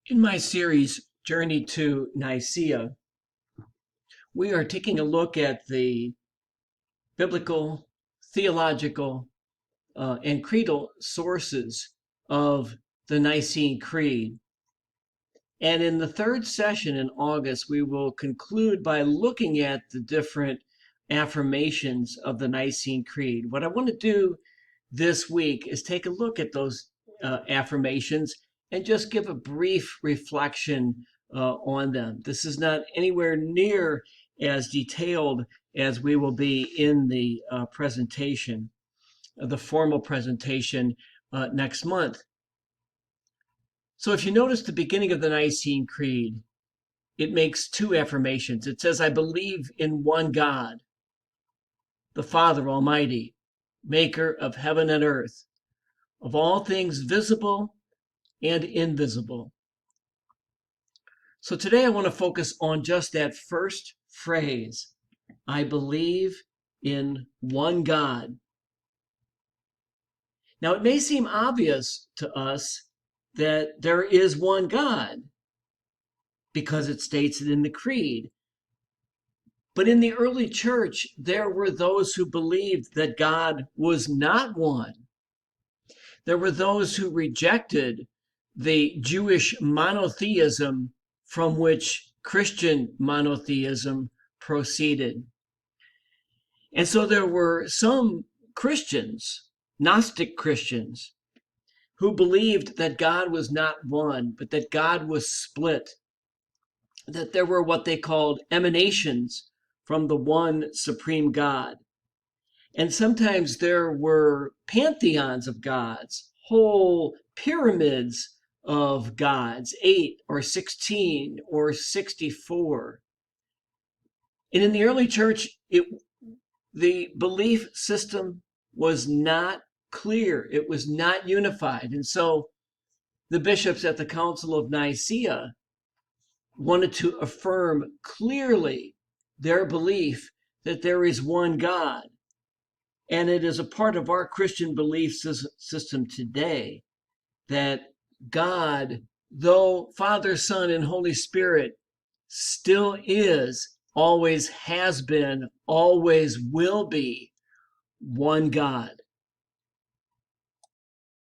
In my series, Journey to Nicaea, we are taking a look at the biblical, theological, and creedal sources of the Nicene Creed. And in the third session in August, we will conclude by looking at the different affirmations of the Nicene Creed. What I want to do this week is take a look at those affirmations and just give a brief reflection on them. This is not anywhere near as detailed as we will be in the presentation, the formal presentation next month. So if you notice the beginning of the Nicene Creed, it makes two affirmations. It says, I believe in one God, the Father Almighty, maker of heaven and earth, of all things visible and invisible. So today I want to focus on just that first phrase, I believe in one God. Now, it may seem obvious to us that there is one God because it states it in the creed. But in the early church, there were those who believed that God was not one. There were those who rejected the Jewish monotheism from which Christian monotheism proceeded. And so there were some Christians, Gnostic Christians, who believed that God was not one, but that God was split, that there were what they called emanations from the one supreme God. And sometimes there were pantheons of gods, whole pyramids of gods, 8 or 16 or 64. And in the early church, the belief system was not clear. It was not unified. And so the bishops at the Council of Nicaea wanted to affirm clearly their belief that there is one God. And it is a part of our Christian belief system today that God, though Father, Son, and Holy Spirit, still is, always has been, always will be one God.